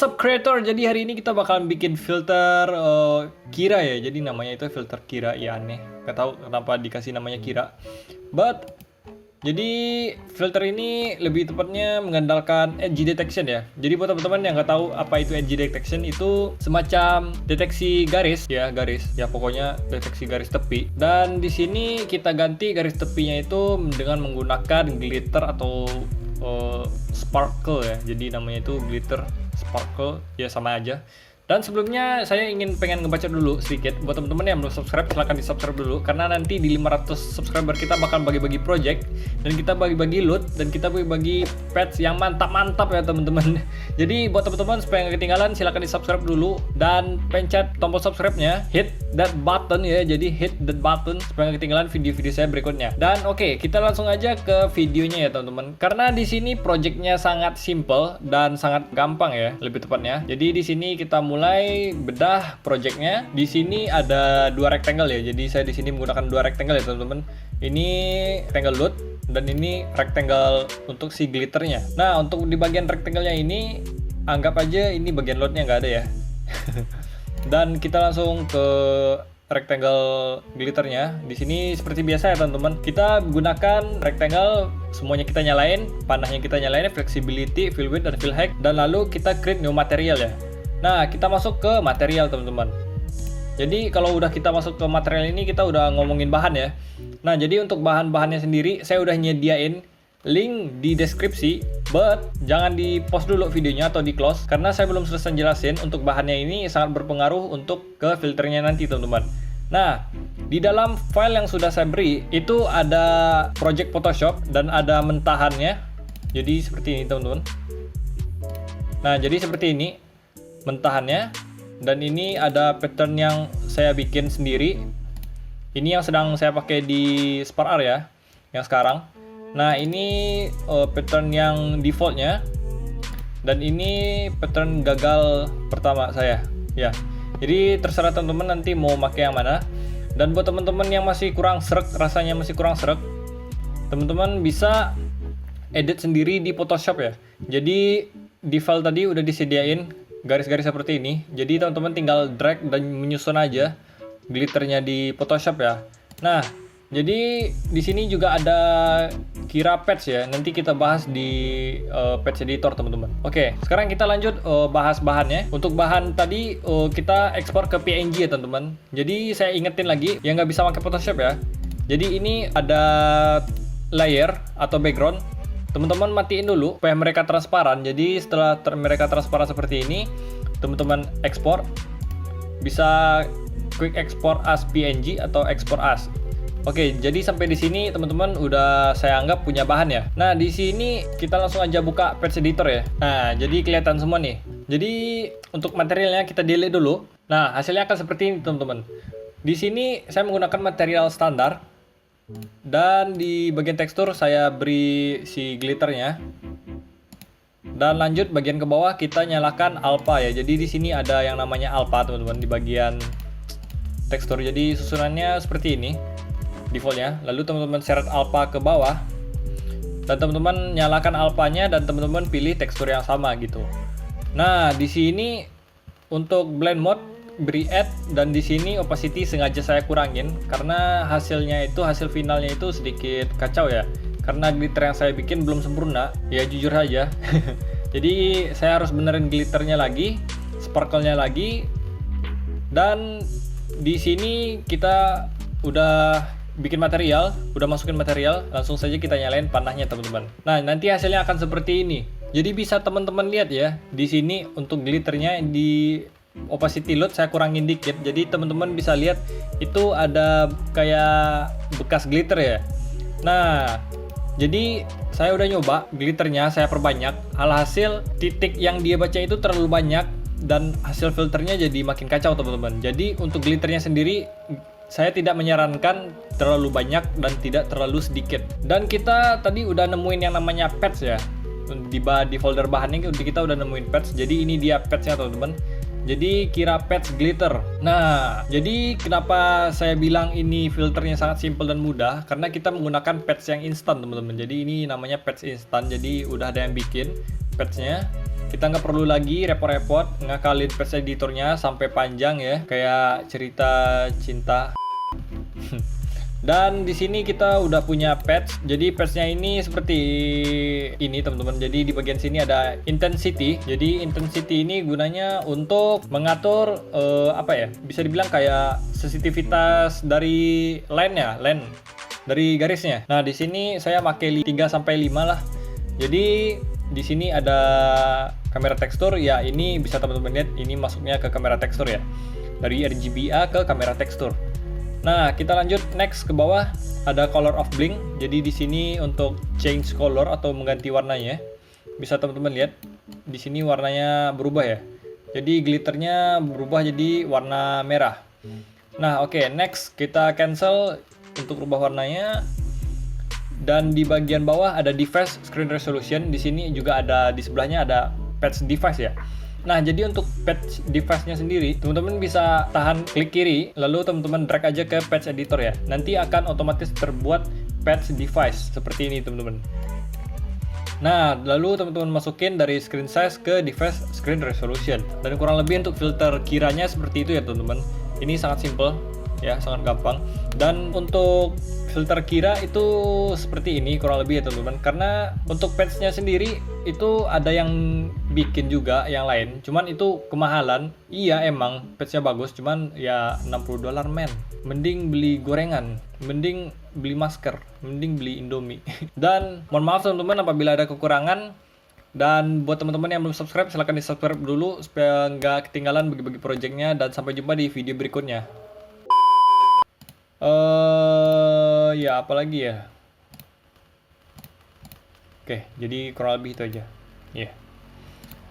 What's up creator? Jadi hari ini kita bakalan bikin filter Kira ya. Jadi namanya itu filter Kira. Ya aneh, gak tahu kenapa dikasih namanya Kira. But jadi filter ini lebih tepatnya mengandalkan edge detection ya. Jadi buat teman-teman yang nggak tahu apa itu edge detection, itu semacam deteksi garis ya, pokoknya deteksi garis tepi. Dan di sini kita ganti garis tepinya itu dengan menggunakan glitter atau sparkle ya. Jadi namanya itu glitter sparkle ya, sama aja. Dan sebelumnya saya pengen ngebaca dulu sedikit buat teman-teman yang belum subscribe, silahkan di subscribe dulu karena nanti di 500 subscriber kita bakal bagi-bagi project dan kita bagi-bagi loot dan kita bagi-bagi patch yang mantap-mantap ya teman-teman. Jadi buat teman-teman supaya nggak ketinggalan, silahkan di subscribe dulu dan pencet tombol subscribe-nya, hit that button ya. Jadi hit that button supaya nggak ketinggalan video-video saya berikutnya. Dan oke, kita langsung aja ke videonya ya teman-teman. Karena di sini projectnya sangat simple dan sangat gampang ya, lebih tepatnya. Jadi di sini kita mulai bedah projectnya. Di sini ada dua rectangle ya. Jadi saya di sini menggunakan dua rectangle ya teman-teman. Ini rectangle loot dan ini rectangle untuk si glitternya. Nah, untuk di bagian rectangle-nya ini anggap aja ini bagian lootnya nggak ada ya. Dan kita langsung ke rectangle glitternya. Di sini seperti biasa ya teman-teman. Kita gunakan rectangle, semuanya kita nyalain, panahnya kita nyalain, flexibility, fill width dan fill height, dan lalu kita create new material ya. Nah, kita masuk ke material teman-teman. Jadi kalau udah kita masuk ke material ini, kita udah ngomongin bahan ya. Nah, jadi untuk bahan-bahannya sendiri saya udah nyediain link di deskripsi, but jangan di post dulu videonya atau di close karena saya belum selesai jelasin. Untuk bahannya ini sangat berpengaruh untuk ke filternya nanti teman-teman. Nah, di dalam file yang sudah saya beri itu ada project Photoshop dan ada mentahannya. Jadi seperti ini teman-teman. Nah, jadi seperti ini mentahannya, dan ini ada pattern yang saya bikin sendiri. Ini yang sedang saya pakai di SparkR ya, yang sekarang. Nah, ini pattern yang defaultnya, dan ini pattern gagal pertama saya ya. Jadi terserah teman-teman nanti mau pakai yang mana. Dan buat teman-teman yang masih kurang sreg, rasanya masih kurang sreg, teman-teman bisa edit sendiri di Photoshop ya. Jadi di file tadi udah disediain garis-garis seperti ini. Jadi teman-teman tinggal drag dan menyusun aja glitternya di Photoshop ya. Nah, jadi di sini juga ada Kira patch ya. Nanti kita bahas di patch editor teman-teman. Oke, sekarang kita lanjut bahas bahannya. Untuk bahan tadi kita ekspor ke PNG ya teman-teman. Jadi saya ingetin lagi yang nggak bisa pakai Photoshop ya. Jadi ini ada layer atau background. Teman-teman matiin dulu supaya mereka transparan. Jadi setelah mereka transparan seperti ini, teman-teman ekspor. Bisa quick export as PNG atau export as. Oke, jadi sampai di sini teman-teman udah saya anggap punya bahan ya. Nah, di sini kita langsung aja buka patch editor ya. Nah, jadi kelihatan semua nih. Jadi untuk materialnya kita delete dulu. Nah, hasilnya akan seperti ini teman-teman. Di sini saya menggunakan material standar. Dan di bagian tekstur saya beri si glitternya. Dan lanjut bagian ke bawah kita nyalakan alpha ya. Jadi di sini ada yang namanya alpha teman-teman di bagian tekstur. Jadi susunannya seperti ini defaultnya. Lalu teman-teman seret alpha ke bawah. Dan teman-teman nyalakan alphanya dan teman-teman pilih tekstur yang sama gitu. Nah, di sini untuk blend mode beri add, dan di sini opacity sengaja saya kurangin karena hasil finalnya itu sedikit kacau ya, karena glitter yang saya bikin belum sempurna ya, jujur aja. Jadi saya harus benerin glitternya lagi, sparkle-nya lagi, dan di sini kita udah bikin material, udah masukin material, langsung saja kita nyalain panahnya teman-teman. Nah, nanti hasilnya akan seperti ini. Jadi bisa teman-teman lihat ya, di sini untuk glitternya di opacity load saya kurangin dikit, jadi teman-teman bisa lihat itu ada kayak bekas glitter ya. Nah, jadi saya udah nyoba glitternya saya perbanyak, alhasil titik yang dia baca itu terlalu banyak dan hasil filternya jadi makin kacau teman-teman. Jadi untuk glitternya sendiri saya tidak menyarankan terlalu banyak dan tidak terlalu sedikit. Dan kita tadi udah nemuin yang namanya patch ya, di folder bahannya kita udah nemuin patch. Jadi ini dia patchnya teman-teman. Jadi Kira patch glitter. Nah, jadi kenapa saya bilang ini filternya sangat simple dan mudah? Karena kita menggunakan patch yang instan teman-teman. Jadi ini namanya patch instan. Jadi udah ada yang bikin. patch-nya. Kita nggak perlu lagi repot-repot ngakalin patch editornya sampai panjang ya, kayak cerita cinta. Dan di sini kita udah punya patch. Jadi patchnya ini seperti ini teman-teman. Jadi di bagian sini ada intensity. Jadi intensity ini gunanya untuk mengatur apa ya? Bisa dibilang kayak sensitivitas dari line dari garisnya. Nah, di sini saya pakai 3 sampai 5 lah. Jadi di sini ada kamera tekstur ya, ini bisa teman-teman lihat ini masuknya ke kamera tekstur ya. Dari RGBA ke kamera tekstur. Nah, kita lanjut next ke bawah, ada color of blink. Jadi di sini untuk change color atau mengganti warnanya. Bisa teman-teman lihat di sini warnanya berubah ya. Jadi glitternya berubah jadi warna merah. Nah, oke, next kita cancel untuk rubah warnanya. Dan di bagian bawah ada device screen resolution. Di sini juga ada, di sebelahnya ada patch device ya. Nah, jadi untuk patch device-nya sendiri, teman-teman bisa tahan klik kiri, lalu teman-teman drag aja ke patch editor ya. Nanti akan otomatis terbuat patch device seperti ini, teman-teman. Nah, lalu teman-teman masukin dari screen size ke device screen resolution. Dan kurang lebih untuk filter kiranya seperti itu ya, teman-teman. Ini sangat simple ya, sangat gampang. Dan untuk filter kira itu seperti ini kurang lebih ya teman-teman, karena untuk patch-nya sendiri itu ada yang bikin juga yang lain, cuman itu kemahalan. Iya emang patch-nya bagus, cuman ya $60 men, mending beli gorengan, mending beli masker, mending beli Indomie. Dan mohon maaf teman-teman apabila ada kekurangan. Dan buat teman-teman yang belum subscribe, silahkan di subscribe dulu supaya nggak ketinggalan bagi-bagi projectnya. Dan sampai jumpa di video berikutnya. Ya apalagi ya. Oke, jadi kurang lebih itu aja. Ya. Yeah.